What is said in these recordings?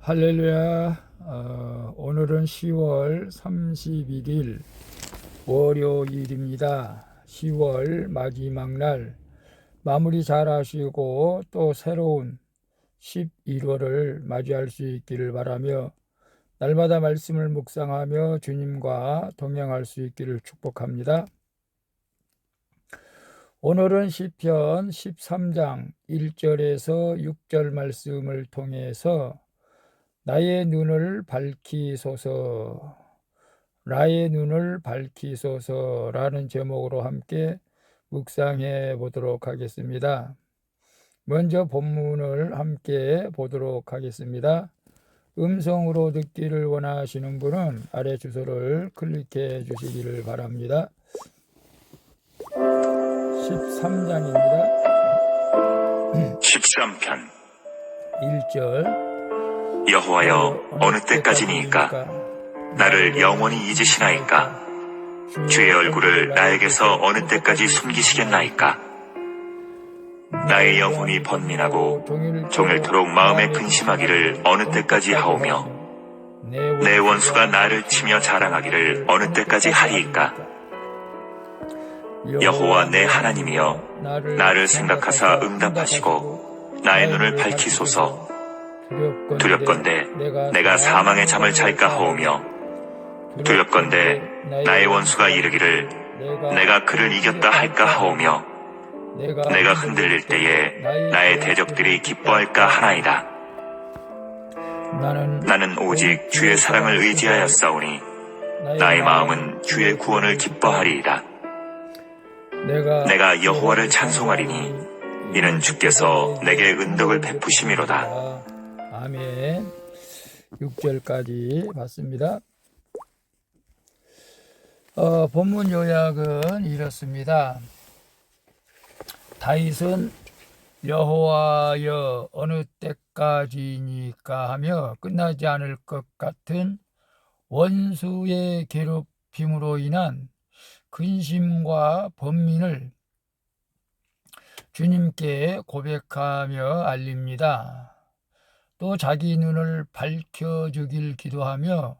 할렐루야. 오늘은 10월 31일 월요일입니다. 10월 마지막 날 마무리 잘 하시고 또 새로운 11월을 맞이할 수 있기를 바라며 날마다 말씀을 묵상하며 주님과 동행할 수 있기를 축복합니다. 오늘은 시편 13장 1절에서 6절 말씀을 통해서 나의 눈을 밝히소서, 나의 눈을 밝히소서라는 제목으로 함께 묵상해 보도록 하겠습니다. 먼저 본문을 함께 보도록 하겠습니다. 음성으로 듣기를 원하시는 분은 아래 주소를 클릭해 주시기를 바랍니다. 13장입니다. 13편 1절 여호와여 어느 때까지니이까 나를 영원히 잊으시나이까 주의 얼굴을 나에게서 어느 때까지 숨기시겠나이까 나의 영혼이 번민하고 종일토록 마음에 근심하기를 어느 때까지 하오며 내 원수가 나를 치며 자랑하기를 어느 때까지 하리이까 여호와 내 하나님이여 나를 생각하사 응답하시고 나의 눈을 밝히소서. 두렵건대 내가 사망의 잠을 잘까 하오며 두렵건대 나의 원수가 이르기를 내가 그를 이겼다 할까 하오며 내가 흔들릴 때에 나의 대적들이 기뻐할까 하나이다. 나는 오직 주의 사랑을 의지하였사오니 나의 마음은 주의 구원을 기뻐하리이다. 내가 여호와를 찬송하리니 이는 주께서 내게 은덕을 베푸심이로다. 아멘. 6절까지 봤습니다. 본문 요약은 이렇습니다. 다윗은 여호와여 어느 때까지니까 하며 끝나지 않을 것 같은 원수의 괴롭힘으로 인한 근심과 번민을 주님께 고백하며 알립니다. 또 자기 눈을 밝혀주길 기도하며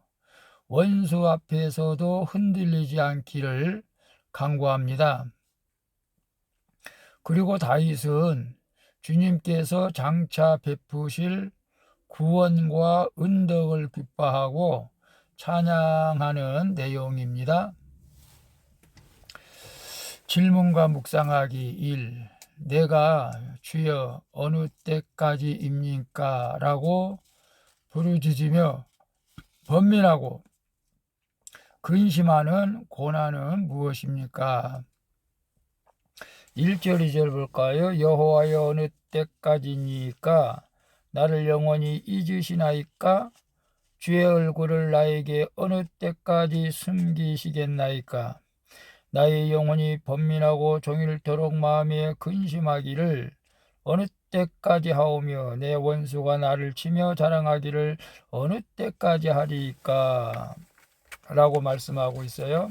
원수 앞에서도 흔들리지 않기를 간구합니다. 그리고 다윗은 주님께서 장차 베푸실 구원과 은덕을 기뻐하고 찬양하는 내용입니다. 질문과 묵상하기 1. 내가 주여 어느 때까지입니까? 라고 부르짖으며 번민하고 근심하는 고난은 무엇입니까? 1절 2절 볼까요? 여호와여 어느 때까지니까 나를 영원히 잊으시나이까? 주의 얼굴을 나에게 어느 때까지 숨기시겠나이까? 나의 영혼이 번민하고 종일토록 마음에 근심하기를 어느 때까지 하오며 내 원수가 나를 치며 자랑하기를 어느 때까지 하리이까? 라고 말씀하고 있어요.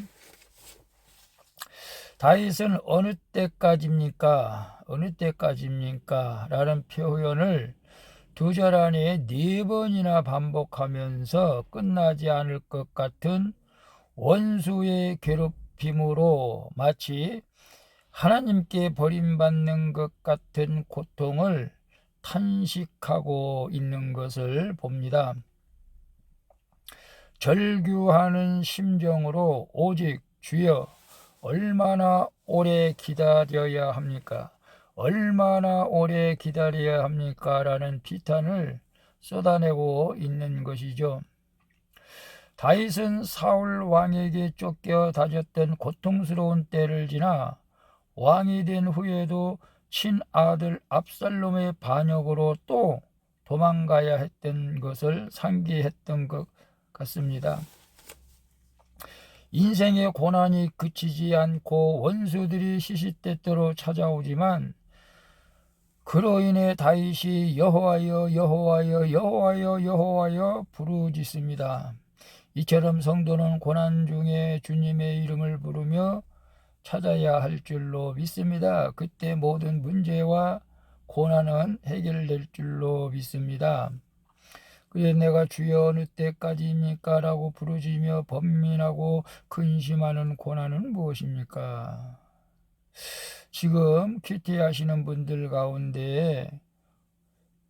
다윗은 어느 때까지입니까? 어느 때까지입니까? 라는 표현을 두 절 안에 4번이나 반복하면서 끝나지 않을 것 같은 원수의 괴롭힘으로 마치 하나님께 버림받는 것 같은 고통을 탄식하고 있는 것을 봅니다. 절규하는 심정으로 오직 주여 얼마나 오래 기다려야 합니까? 얼마나 오래 기다려야 합니까? 라는 비탄을 쏟아내고 있는 것이죠. 다윗은 사울 왕에게 쫓겨 다녔던 고통스러운 때를 지나 왕이 된 후에도 친아들 압살롬의 반역으로 또 도망가야 했던 것을 상기했던 것 같습니다. 인생의 고난이 그치지 않고 원수들이 시시때때로 찾아오지만 그로 인해 다윗이 여호와여 여호와여 여호와여 여호와여 부르짖습니다. 이처럼 성도는 고난 중에 주님의 이름을 부르며 찾아야 할 줄로 믿습니다. 그때 모든 문제와 고난은 해결될 줄로 믿습니다. 그래 내가 주여 어느 때까지입니까? 라고 부르짖으며 번민하고 근심하는 고난은 무엇입니까? 지금 큐티 하시는 분들 가운데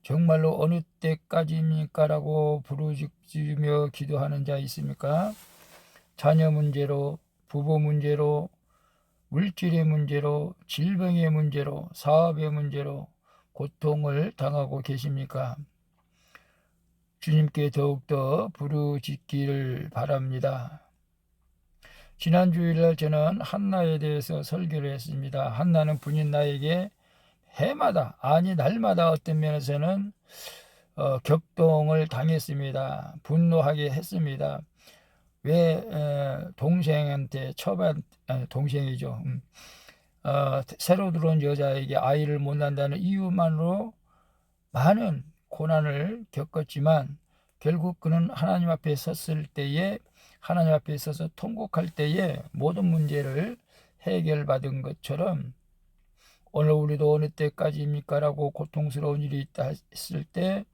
정말로 어느 때까지입니까? 라고 부르짖으며 기도하는 자 있습니까? 자녀 문제로, 부부 문제로, 물질의 문제로, 질병의 문제로, 사업의 문제로 고통을 당하고 계십니까? 주님께 더욱더 부르짖기를 바랍니다. 지난 주일날 저는 한나에 대해서 설교를 했습니다. 한나는 분인 나에게 해마다, 아니 날마다 어떤 면에서는 격동을 당했습니다. 분노하게 했습니다. 왜 동생한테 동생이죠. 새로 들어온 여자에게 아이를 못 낳는다는 이유만으로 많은 고난을 겪었지만 결국 그는 하나님 앞에 섰을 때에, 하나님 앞에 서서 통곡할 때에 모든 문제를 해결받은 것처럼 오늘 우리도 어느 때까지입니까? 라고 고통스러운 일이 있다 했을 때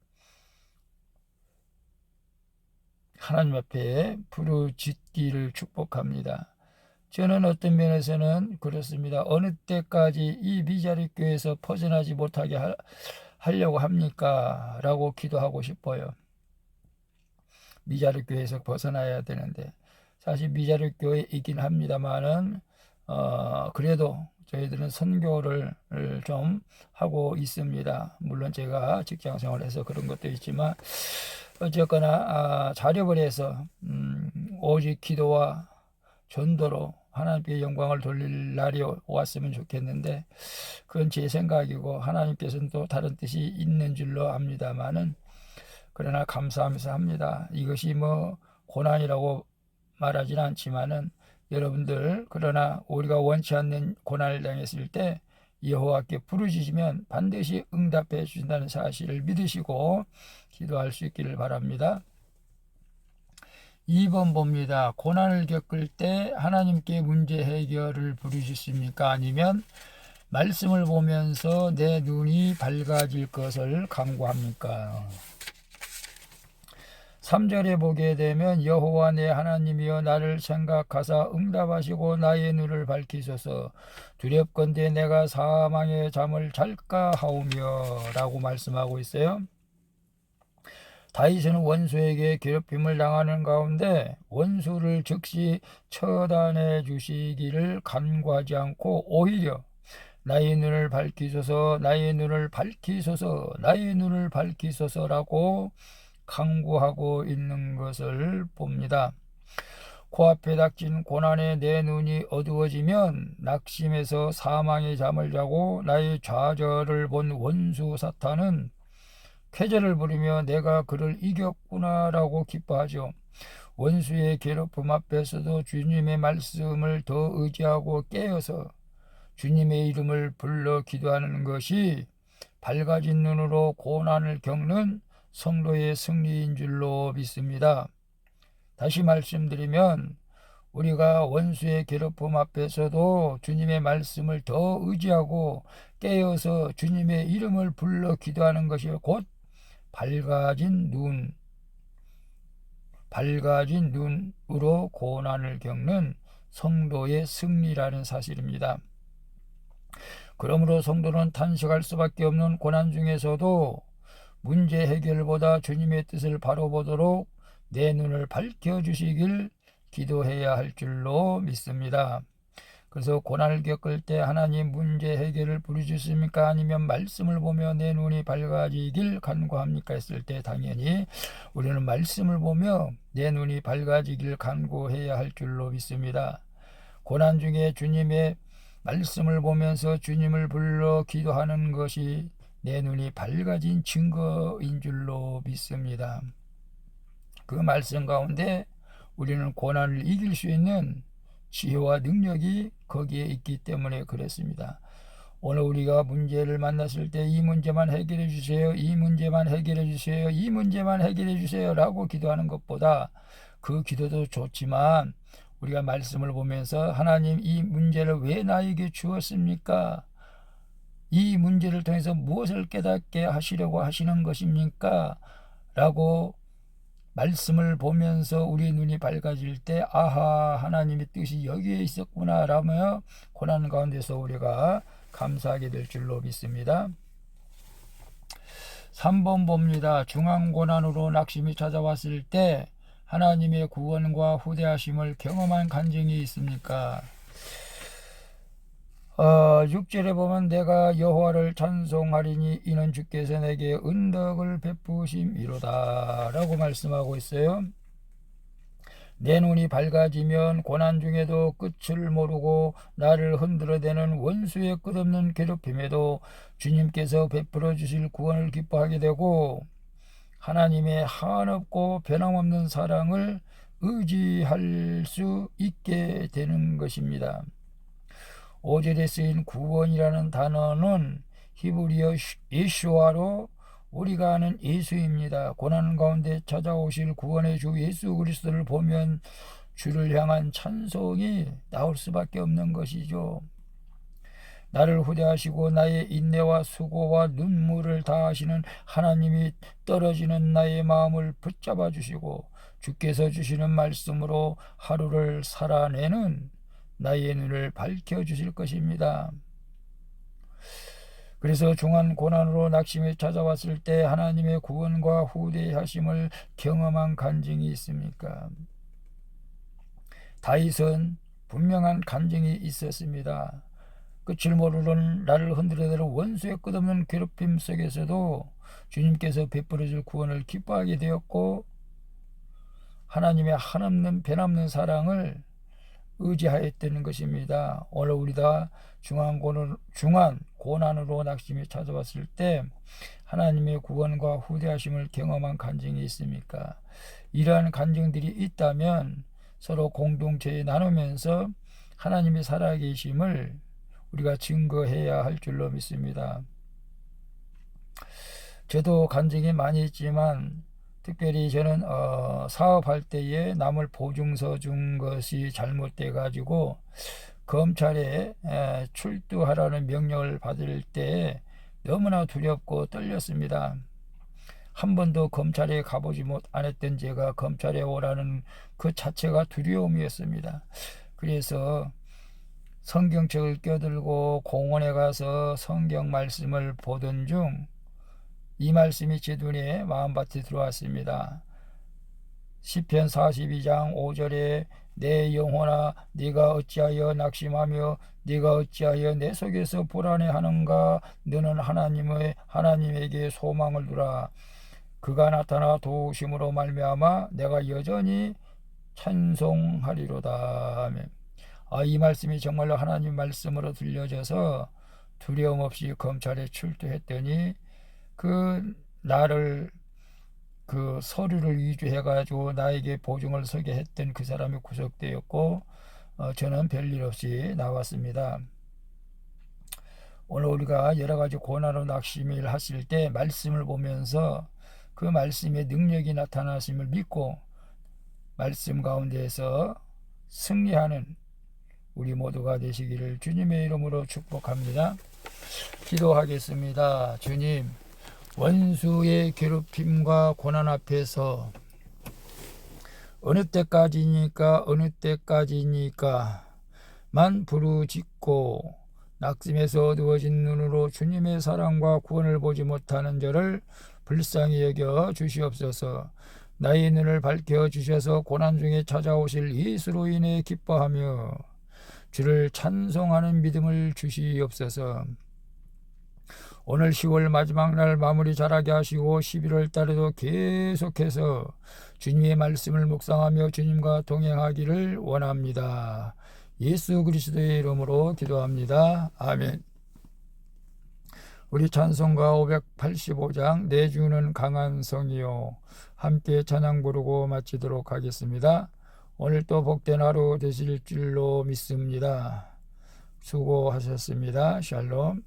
하나님 앞에 부르짖기를 축복합니다. 저는 어떤 면에서는 그렇습니다. 어느 때까지 이 미자리 교회에서 벗어나지 못하게 하려고 합니까? 라고 기도하고 싶어요. 미자리 교회에서 벗어나야 되는데 사실 미자리 교회이긴 합니다만은 그래도 저희들은 선교를 좀 하고 있습니다. 물론 제가 직장 생활해서 그런 것도 있지만 어쨌거나 자력을 해서 오직 기도와 전도로 하나님께 영광을 돌릴 날이 왔으면 좋겠는데 그건 제 생각이고 하나님께서는 또 다른 뜻이 있는 줄로 압니다만은 그러나 감사하면서 합니다. 이것이 뭐 고난이라고 말하지는 않지만은 여러분들 그러나 우리가 원치 않는 고난을 당했을 때 여호와께 부르짖으면 반드시 응답해 주신다는 사실을 믿으시고 기도할 수 있기를 바랍니다. 2번 봅니다. 고난을 겪을 때 하나님께 문제 해결을 부르짖습니까? 아니면 말씀을 보면서 내 눈이 밝아질 것을 간구합니까? 3절에 보게 되면 여호와 내 하나님이여 나를 생각하사 응답하시고 나의 눈을 밝히소서 두렵건대 내가 사망의 잠을 잘까 하오며 라고 말씀하고 있어요. 다윗은 원수에게 괴롭힘을 당하는 가운데 원수를 즉시 처단해 주시기를 간구하지 않고 오히려 나의 눈을 밝히소서 나의 눈을 밝히소서 나의 눈을 밝히소서라고 간구하고 있는 것을 봅니다. 코앞에 닥친 고난에 내 눈이 어두워지면 낙심해서 사망의 잠을 자고 나의 좌절을 본 원수 사탄은 쾌재를 부리며 내가 그를 이겼구나라고 기뻐하죠. 원수의 괴롭힘 앞에서도 주님의 말씀을 더 의지하고 깨어서 주님의 이름을 불러 기도하는 것이 밝아진 눈으로 고난을 겪는 성도의 승리인 줄로 믿습니다. 다시 말씀드리면 우리가 원수의 괴롭힘 앞에서도 주님의 말씀을 더 의지하고 깨어서 주님의 이름을 불러 기도하는 것이 곧 밝아진 눈으로 고난을 겪는 성도의 승리라는 사실입니다. 그러므로 성도는 탄식할 수밖에 없는 고난 중에서도 문제 해결보다 주님의 뜻을 바로 보도록 내 눈을 밝혀주시길 기도해야 할 줄로 믿습니다. 그래서 고난을 겪을 때 하나님 문제 해결을 부르짖습니까? 아니면 말씀을 보며 내 눈이 밝아지길 간구합니까? 했을 때 당연히 우리는 말씀을 보며 내 눈이 밝아지길 간구해야 할 줄로 믿습니다. 고난 중에 주님의 말씀을 보면서 주님을 불러 기도하는 것이 내 눈이 밝아진 증거인 줄로 믿습니다. 그 말씀 가운데 우리는 고난을 이길 수 있는 지혜와 능력이 거기에 있기 때문에 그렇습니다. 오늘 우리가 문제를 만났을 때 이 문제만 해결해 주세요. 이 문제만 해결해 주세요. 이 문제만 해결해 주세요. 라고 기도하는 것보다 그 기도도 좋지만 우리가 말씀을 보면서 하나님 이 문제를 왜 나에게 주었습니까? 이 문제를 통해서 무엇을 깨닫게 하시려고 하시는 것입니까? 라고 말씀을 보면서 우리 눈이 밝아질 때 아하, 하나님의 뜻이 여기에 있었구나 라며 고난 가운데서 우리가 감사하게 될 줄로 믿습니다. 3번 봅니다. 중앙고난으로 낙심이 찾아왔을 때 하나님의 구원과 후대하심을 경험한 간증이 있습니까? 6절에 보면 내가 여호와를 찬송하리니 이는 주께서 내게 은덕을 베푸심이로다 라고 말씀하고 있어요. 내 눈이 밝아지면 고난 중에도 끝을 모르고 나를 흔들어대는 원수의 끝없는 괴롭힘에도 주님께서 베풀어 주실 구원을 기뻐하게 되고 하나님의 한없고 변함없는 사랑을 의지할 수 있게 되는 것입니다. 5절에 쓰인 구원이라는 단어는 히브리어 예수아로 우리가 아는 예수입니다. 고난 가운데 찾아오실 구원의 주 예수 그리스도를 보면 주를 향한 찬송이 나올 수밖에 없는 것이죠. 나를 후대하시고 나의 인내와 수고와 눈물을 다하시는 하나님이 떨어지는 나의 마음을 붙잡아 주시고 주께서 주시는 말씀으로 하루를 살아내는 나의 눈을 밝혀주실 것입니다. 그래서 중한 고난으로 낙심이 찾아왔을 때 하나님의 구원과 후대하심을 경험한 간증이 있습니까? 다윗은 분명한 간증이 있었습니다. 끝을 모르는 나를 흔들어대는 원수의 끝없는 괴롭힘 속에서도 주님께서 베풀어줄 구원을 기뻐하게 되었고 하나님의 한없는 변함없는 사랑을 의지하였다는 것입니다. 오늘 우리가 중한 고난으로 낙심이 찾아왔을 때 하나님의 구원과 후대하심을 경험한 간증이 있습니까? 이러한 간증들이 있다면 서로 공동체에 나누면서 하나님의 살아계심을 우리가 증거해야 할 줄로 믿습니다. 저도 간증이 많이 있지만 특별히 저는 사업할 때에 남을 보증서 준 것이 잘못돼 가지고 검찰에 출두하라는 명령을 받을 때 너무나 두렵고 떨렸습니다. 한 번도 검찰에 가보지 않았던 제가 검찰에 오라는 그 자체가 두려움이었습니다. 그래서 성경책을 껴들고 공원에 가서 성경 말씀을 보던 중 이 말씀이 제 눈에 마음밭에 들어왔습니다. 시편 42장 5절에 내 영혼아 네가 어찌하여 낙심하며 네가 어찌하여 내 속에서 불안해하는가 너는 하나님에게 소망을 두라. 그가 나타나 도우심으로 말미암아 내가 여전히 찬송하리로다. 이 말씀이 정말로 하나님 말씀으로 들려져서 두려움 없이 검찰에 출두했더니 나를 서류를 위조해 가지고 나에게 보증을 서게 했던 그 사람이 구속되었고 저는 별일 없이 나왔습니다. 오늘 우리가 여러 가지 고난으로 낙심을 하실 때 말씀을 보면서 그 말씀의 능력이 나타나심을 믿고 말씀 가운데에서 승리하는 우리 모두가 되시기를 주님의 이름으로 축복합니다. 기도하겠습니다. 주님, 원수의 괴롭힘과 고난 앞에서 어느 때까지니까 만 부르짖고 낙심에서 어두워진 눈으로 주님의 사랑과 구원을 보지 못하는 저를 불쌍히 여겨 주시옵소서. 나의 눈을 밝혀 주셔서 고난 중에 찾아오실 예수로 인해 기뻐하며 주를 찬송하는 믿음을 주시옵소서. 오늘 10월 마지막 날 마무리 잘하게 하시고 11월 달에도 계속해서 주님의 말씀을 묵상하며 주님과 동행하기를 원합니다. 예수 그리스도의 이름으로 기도합니다. 아멘. 우리 찬송가 585장 내 주는 강한 성이요 함께 찬양 부르고 마치도록 하겠습니다. 오늘 또 복된 하루 되실 줄로 믿습니다. 수고하셨습니다. 샬롬.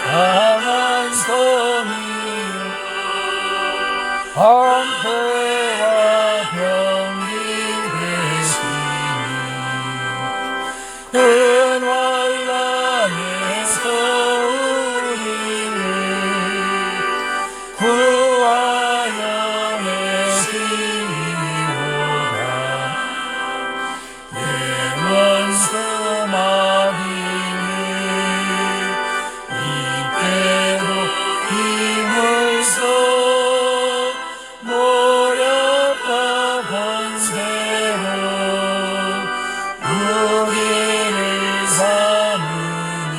강한 성이요 방패와 병기 되시니 큰 환난에서 우리를 구하여 내시리로다. 내 원수 마귀는 이때도 힘을 써 모략과 권세로 우리를 삼으니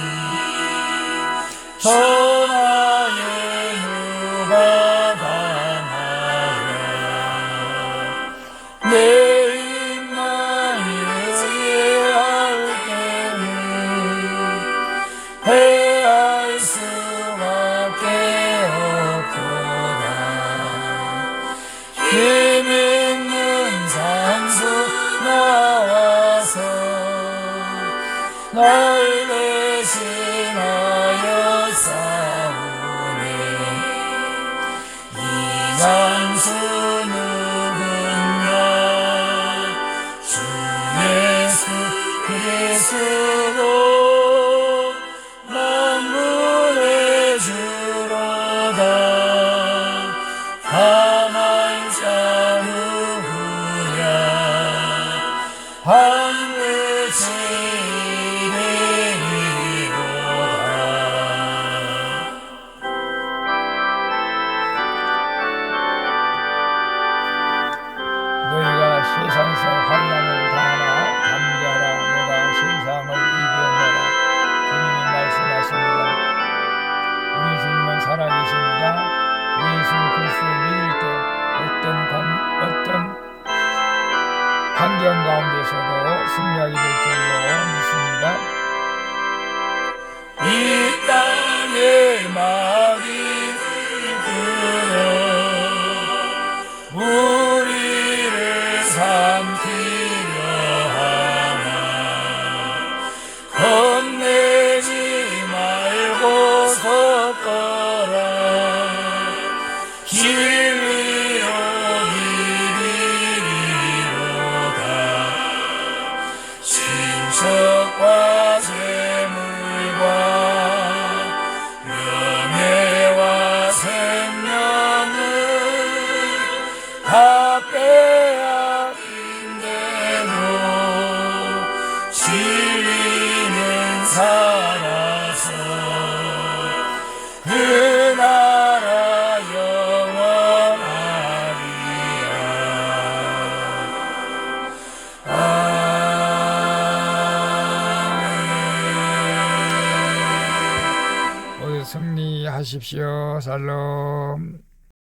전하에 누가 강하랴. 내 입만이 의할 때는 해할 수밖에 없도다. 힘 있는 장수 나와서 날 대신하여 싸우네. 이 장수 누구냐? 주 예수 그리스도 만물의 주로다. 다만 자 누구냐? 하늘의 이름이로다. 너희가 세상에서 환난을 당하나 담대하라. 내가 세상을 이겨내라. 주님이 말씀하십니다. 우리 주님은 살아계십니다. 예수 그리스도 믿을 때 어떤 환경 가운데서도 승리하게 될 줄로 믿습니다. 이 땅의 마귀들은 우리를 삼키려 하나. 겁내지 말고 섰거라. 길 위로 이르리로다. 친척과 재물과 명예와 생명을 다 빼앗긴대도 진리는 살아서 그 나라 영원하리라. 아멘. 모두 승리하십시오. 살롬.